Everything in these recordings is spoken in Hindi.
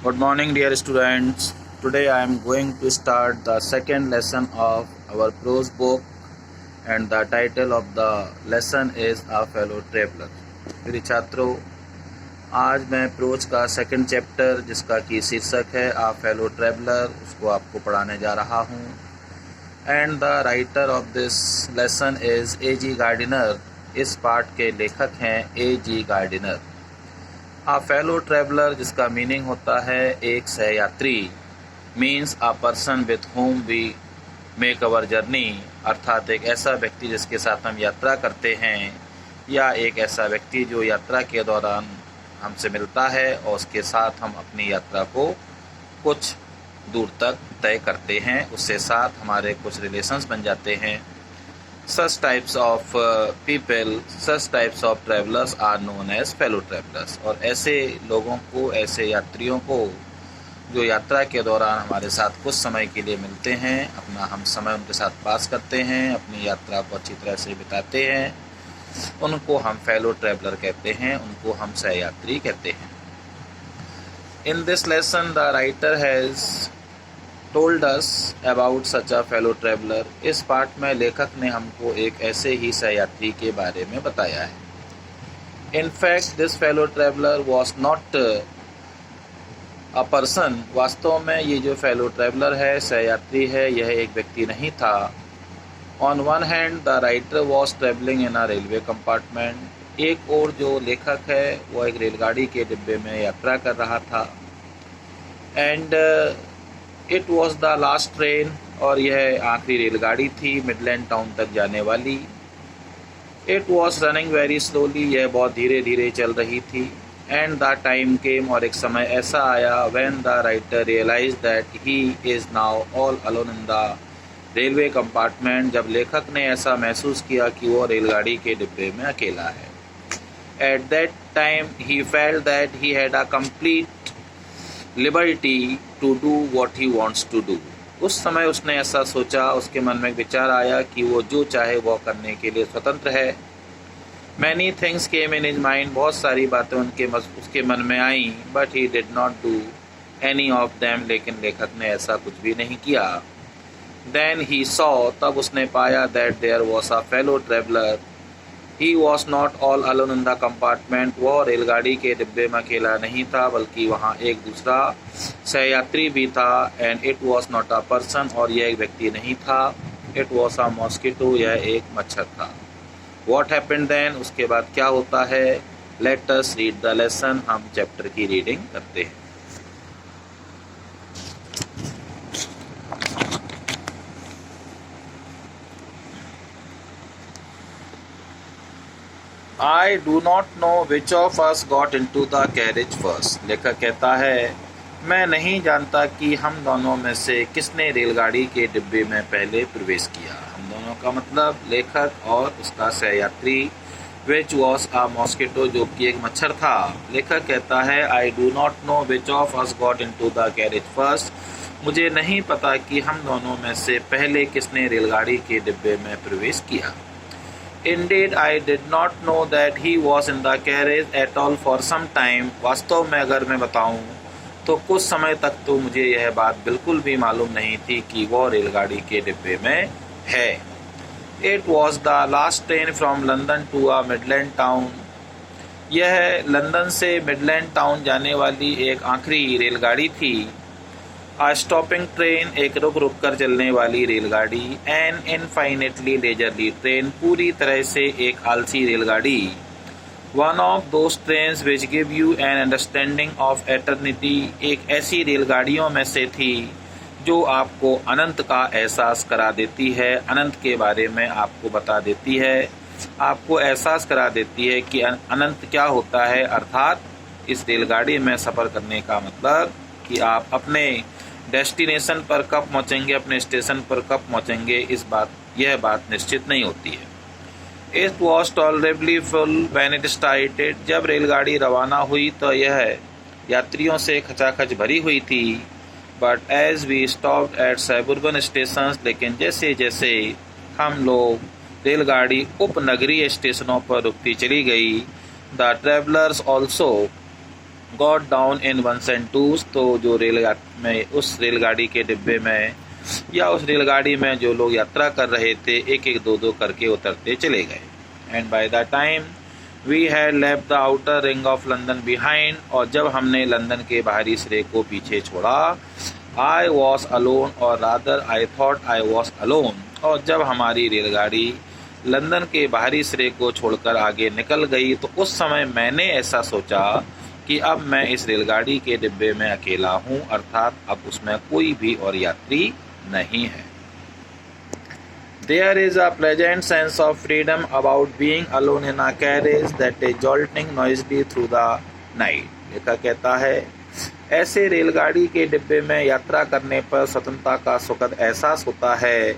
Good morning, dear students. Today I am going to start the second lesson of our prose book, and the title of the lesson is A Fellow Traveler. प्रिय छात्रों, आज मैं प्रोज का सेकंड चैप्टर जिसका कि शीर्षक है आ फेलो ट्रैवलर उसको आपको पढ़ाने जा रहा हूँ। And the writer of this lesson is A.G. Gardiner. इस पाठ के लेखक हैं A.G. Gardiner. A fellow traveller जिसका मीनिंग होता है एक सहयात्री, means a person with whom we make our journey, अर्थात एक ऐसा व्यक्ति जिसके साथ हम यात्रा करते हैं या एक ऐसा व्यक्ति जो यात्रा के दौरान हमसे मिलता है और उसके साथ हम अपनी यात्रा को कुछ दूर तक तय करते हैं, उससे साथ हमारे कुछ रिलेशंस बन जाते हैं। Such types of people, such types of travelers are known as fellow travelers। और ऐसे लोगों को, ऐसे यात्रियों को जो यात्रा के दौरान हमारे साथ कुछ समय के लिए मिलते हैं, अपना हम समय उनके साथ पास करते हैं, अपनी यात्रा को अच्छी तरह से बिताते हैं, उनको हम फेलो ट्रैवलर कहते हैं, उनको हम सहयात्री कहते हैं। In this lesson the writer has told us about such a fellow traveler। इस पाठ में लेखक ने हमको एक ऐसे ही सहयात्री के बारे में बताया है। In fact this fellow traveler was not a person। वास्तव में ये जो fellow traveler है, सहयात्री है, यह एक व्यक्ति नहीं था। On one hand the writer was traveling in a railway compartment। एक और जो लेखक है वो एक रेलगाड़ी के डिब्बे में यात्रा कर रहा था। And it was the last train, और यह आखिरी रेलगाड़ी थी मिडलैंड टाउन तक जाने वाली। It was running very slowly, यह बहुत धीरे धीरे चल रही थी। एंड द टाइम केम, और एक समय ऐसा आया, when the writer realise that he is now all alone in the railway compartment. जब लेखक ने ऐसा महसूस किया कि वो रेलगाड़ी के डिब्बे में अकेला है। At that time he felt that he had a complete liberty to do what he wants to do. उस समय उसने ऐसा सोचा, उसके मन में विचार आया कि वो जो चाहे वो करने के लिए स्वतंत्र है। Many things came in his mind, बहुत सारी बातें उसके मन में आई। But he did not do any of them, लेकिन लेखक ने ऐसा कुछ भी नहीं किया। देन ही सॉ, तब उसने पाया, that there was a fellow traveller. He was not all alone in the compartment. वह रेलगाड़ी के डिब्बे में अकेला नहीं था, बल्कि वहाँ एक दूसरा सहयात्री भी था। And it was not a person, और यह एक व्यक्ति नहीं था। इट वॉज अ मॉस्किटो, यह एक मच्छर था। वॉट हैपेंड देन, उसके बाद क्या होता है। Let us read the lesson, हम चैप्टर की रीडिंग करते हैं। I do not know which of us got into the carriage first। लेखक कहता है, मैं नहीं जानता कि हम दोनों में से किसने रेलगाड़ी के डिब्बे में पहले प्रवेश किया। हम दोनों का मतलब लेखक और उसका सहयात्री, which was a mosquito, जो कि एक मच्छर था। लेखक कहता है, I do not know which of us got into the carriage first। मुझे नहीं पता कि हम दोनों में से पहले किसने रेलगाड़ी के डिब्बे में प्रवेश किया। Indeed, I did not know that he was in the carriage at all for some time। वास्तव में अगर मैं बताऊं तो कुछ समय तक तो मुझे यह बात बिल्कुल भी मालूम नहीं थी कि वो रेलगाड़ी के डिब्बे में है। It was the last train from London to a Midland town। यह लंदन से मिडलैंड टाउन जाने वाली एक आखिरी रेलगाड़ी थी। A stopping train, एक रुक रुक कर चलने वाली रेलगाड़ी। An infinitely leisurely train, पूरी तरह से एक आलसी रेलगाड़ी। One of those trains which give you an understanding of eternity, एक ऐसी रेलगाड़ियों में से थी जो आपको अनंत का एहसास करा देती है, अनंत के बारे में आपको बता देती है, आपको एहसास करा देती है कि अनंत क्या होता है। अर्थात इस रेलगाड़ी में सफ़र करने का मतलब कि आप अपने डेस्टिनेशन पर कब पहुंचेंगे, अपने स्टेशन पर कब पहुंचेंगे, यह बात निश्चित नहीं होती है। It was tolerably full when it started. जब रेलगाड़ी रवाना हुई तो यह यात्रियों से खचाखच भरी हुई थी। But as we stopped at suburban station, लेकिन जैसे जैसे हम लोग रेलगाड़ी उपनगरीय स्टेशनों पर रुकती चली गई, the travellers also got down in ones and twos, तो जो रेलगाड़ी में, उस रेलगाड़ी के डिब्बे में या उस रेलगाड़ी में जो लोग यात्रा कर रहे थे, एक एक दो दो करके उतरते चले गए। And by the time we had left the outer ring of London behind, और जब हमने लंदन के बाहरी सिरे को पीछे छोड़ा, आई वॉज अलोन, और rather I thought I was alone, और जब हमारी रेलगाड़ी लंदन के बाहरी सिरे को छोड़कर आगे निकल गई तो उस समय मैंने ऐसा सोचा कि अब मैं इस रेलगाड़ी के डिब्बे में अकेला हूँ, अर्थात अब उसमें कोई भी और यात्री नहीं है। There is a pleasant sense of freedom about being alone in a carriage that is jolting noisily through the night. लेखक कहता है, ऐसे रेलगाड़ी के डिब्बे में यात्रा करने पर स्वतंत्रता का सुखद एहसास होता है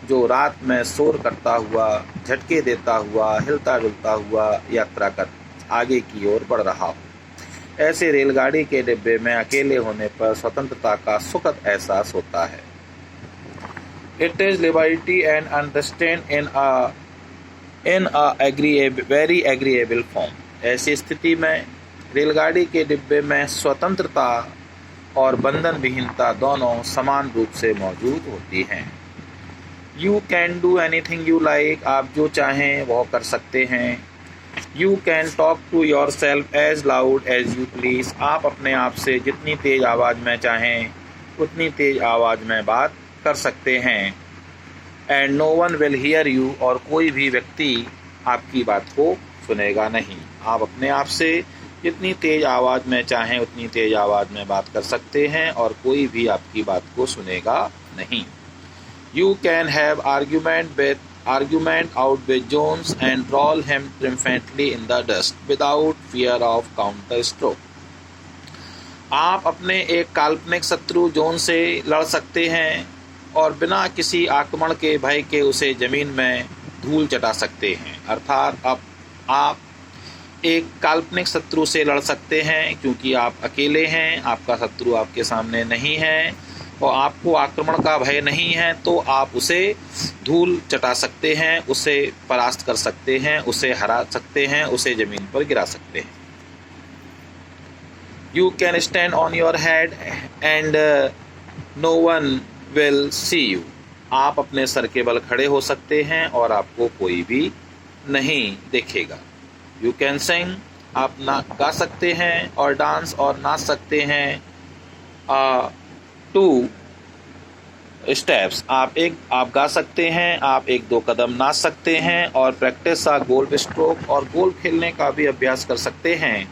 जो रात में शोर करता हुआ, झटके देता हुआ, हिलता डुलता हुआ यात्रा कर आगे की ओर बढ़ रहा हो। ऐसे रेलगाड़ी के डिब्बे में अकेले होने पर स्वतंत्रता का सुखद एहसास होता है। It is liberty and unrestraint in a very agreeable form. ऐसी स्थिति में रेलगाड़ी के डिब्बे में स्वतंत्रता और बंधन विहीनता दोनों समान रूप से मौजूद होती हैं। You can do anything you like. आप जो चाहें वह कर सकते हैं। You can talk to yourself as loud as you please. आप अपने आप से जितनी तेज आवाज़ में चाहें उतनी तेज आवाज़ में बात कर सकते हैं। And no one will hear you, और कोई भी व्यक्ति आपकी बात को सुनेगा नहीं। आप अपने आप से जितनी तेज आवाज़ में चाहें उतनी तेज आवाज़ में बात कर सकते हैं और कोई भी आपकी बात को सुनेगा नहीं। You can have argument out with Jones and roll him triumphantly in the dust without fear of counter stroke. आप अपने एक काल्पनिक शत्रु जोन से लड़ सकते हैं और बिना किसी आक्रमण के भय के उसे जमीन में धूल चटा सकते हैं। अर्थात अब आप एक काल्पनिक शत्रु से लड़ सकते हैं क्योंकि आप अकेले हैं, आपका शत्रु आपके सामने नहीं है और आपको आक्रमण का भय नहीं है, तो आप उसे धूल चटा सकते हैं, उसे परास्त कर सकते हैं, उसे हरा सकते हैं, उसे जमीन पर गिरा सकते हैं। You can stand on your head and no one will see you. आप अपने सर के बल खड़े हो सकते हैं और आपको कोई भी नहीं देखेगा। You can sing. आप गा सकते हैं और डांस और नाच सकते हैं। 2 steps. आप गा सकते हैं, आप 1-2 कदम नाच सकते हैं और प्रैक्टिस गोल्फ स्ट्रोक, और गोल्फ खेलने का भी अभ्यास कर सकते हैं।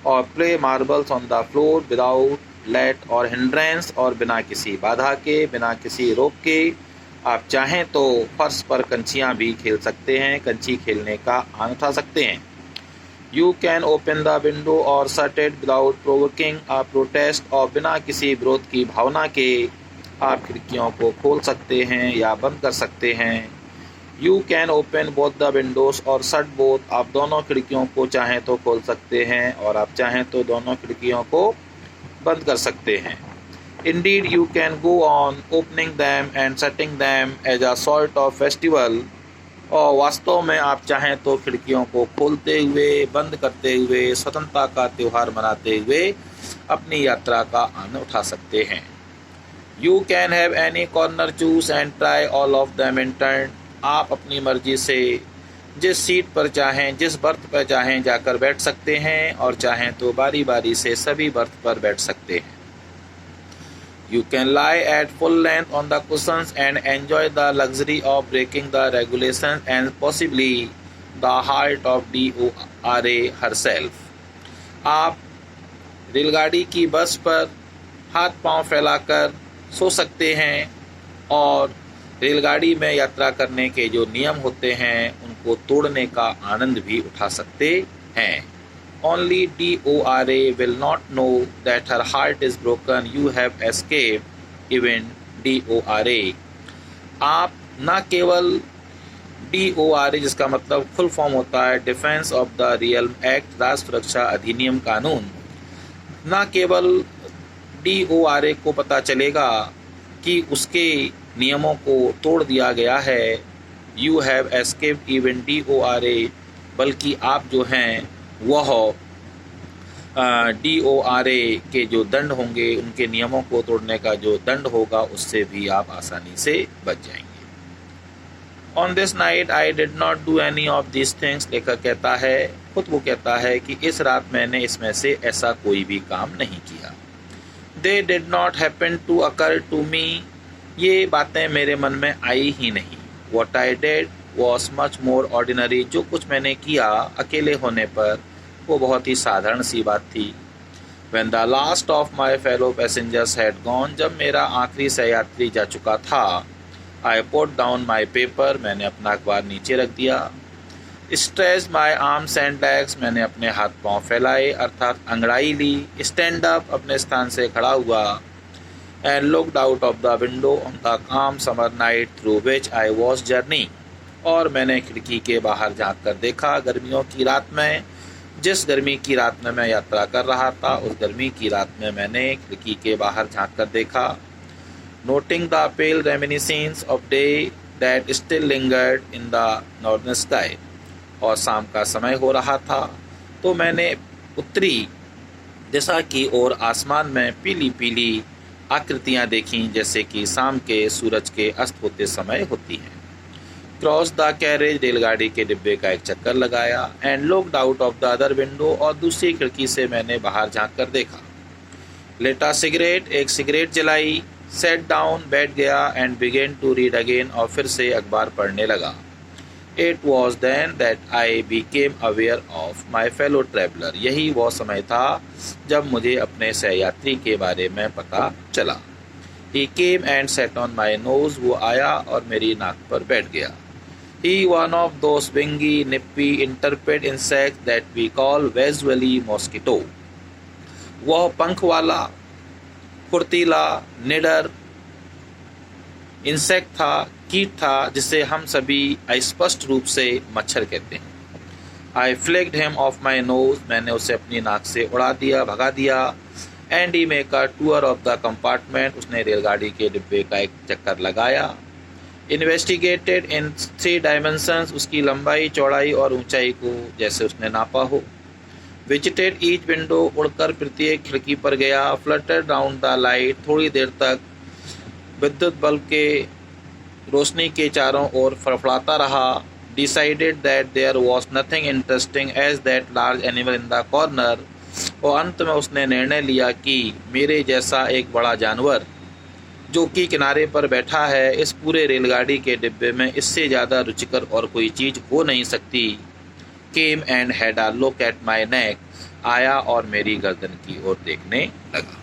और play marbles on the floor without let or hindrance, और बिना किसी बाधा के, बिना किसी रोक के आप चाहें तो फर्श पर कंचियां भी खेल सकते हैं, कंची खेलने का आनंद उठा सकते हैं। You can open the window और shut it without provoking a protest, और बिना किसी विरोध की भावना के आप खिड़कियों को खोल सकते हैं या बंद कर सकते हैं। You can open both the Windows और शट बोथ, आप दोनों खिड़कियों को चाहें तो खोल सकते हैं और आप चाहें तो दोनों खिड़कियों को बंद कर सकते हैं। Indeed, you can go on opening them and shutting them as a sort of festival. और वास्तव में आप चाहें तो खिड़कियों को खोलते हुए, बंद करते हुए, स्वतंत्रता का त्यौहार मनाते हुए अपनी यात्रा का आनंद उठा सकते हैं। You can have any corner choose and try all of them in turn. आप अपनी मर्जी से जिस सीट पर चाहें, जिस बर्थ पर चाहें जाकर बैठ सकते हैं और चाहें तो बारी बारी से सभी बर्थ पर बैठ सकते हैं। You can lie at full length on the cushions and enjoy the luxury of breaking the regulations and possibly the heart of DORA herself. आप रेलगाड़ी की बस पर हाथ पांव फैलाकर सो सकते हैं और रेलगाड़ी में यात्रा करने के जो नियम होते हैं उनको तोड़ने का आनंद भी उठा सकते हैं। Only DORA will not know that her heart is broken. You have escaped even DORA. आप न केवल DORA, जिसका मतलब फुल फॉर्म होता है defence of the realm act, राष्ट्र सुरक्षा अधिनियम कानून, न केवल DORA को पता चलेगा कि उसके नियमों को तोड़ दिया गया है, you have escaped even DORA, बल्कि आप जो हैं वह DORA के जो दंड होंगे, उनके नियमों को तोड़ने का जो दंड होगा, उससे भी आप आसानी से बच जाएंगे। On this night I did not do any of this things. लेखक कहता है, खुद वो कहता है कि इस रात मैंने इसमें से ऐसा कोई भी काम नहीं किया। They did not happen to occur to me. ये बातें मेरे मन में आई ही नहीं। What I did was much more ordinary. जो कुछ मैंने किया अकेले होने पर, वो बहुत ही साधारण सी बात थी। When the last of my fellow passengers had gone, जब मेरा आखिरी सहयात्री जा चुका था, I put down my paper, मैंने अपना अखबार नीचे रख दिया। Stretched my arms and legs, मैंने अपने हाथ पांव फैलाए अर्थात अंगड़ाई ली। Stand up, अपने स्थान से खड़ा हुआ। And looked out of the window on the calm summer night through which I was journeying, और मैंने खिड़की के बाहर झांक कर देखा गर्मियों की रात में, जिस गर्मी की रात में मैं यात्रा कर रहा था, उस गर्मी की रात में मैंने खिड़की के बाहर झांक कर देखा। Noting the pale reminiscence of day that still lingered in the northern sky, और शाम का समय हो रहा था, तो मैंने उत्तरी दिशा की ओर आसमान में पीली पीली आकृतियां देखीं, जैसे कि शाम के सूरज के अस्त होते समय होती हैं। क्रॉस द कैरेज, रेलगाड़ी के डिब्बे का एक चक्कर लगाया। And looked out of the other window, और दूसरी खिड़की से मैंने बाहर झांक कर देखा। लेटा सिगरेट, एक सिगरेट जलाई। सेट डाउन, बैठ गया। And began to read again, और फिर से अखबार पढ़ने लगा। It was then that I became aware of my fellow traveller. यही वो समय था जब मुझे अपने सहयात्री के बारे में पता चला। He came and sat on my nose, वो आया और मेरी नाक पर बैठ गया। He one of those wingy, nippy, interpret insects that we call visually mosquito। वह पंख वाला, फुर्तीला, निडर इंसेक्ट था, कीट था, जिसे हम सभी अस्पष्ट रूप से मच्छर कहते हैं। I flicked him off my nose, मैंने उसे अपनी नाक से उड़ा दिया, भगा दिया। And he make a tour of the compartment, उसने रेलगाड़ी के डिब्बे का एक चक्कर लगाया। Investigated in 3 dimensions, उसकी लंबाई, चौड़ाई और ऊंचाई को जैसे उसने नापा हो। Visited each window, उड़कर प्रत्येक खिड़की पर गया। Fluttered round the light, थोड़ी देर तक विद्युत बल्ब के रोशनी के चारों ओर फड़फड़ाता रहा। Decided that there was nothing interesting as that large animal in the corner, और अंत में उसने निर्णय लिया कि मेरे जैसा एक बड़ा जानवर जो कि किनारे पर बैठा है, इस पूरे रेलगाड़ी के डिब्बे में इससे ज़्यादा रुचिकर और कोई चीज़ हो नहीं सकती। Came and had a look at my neck, आया और मेरी गर्दन की ओर देखने लगा।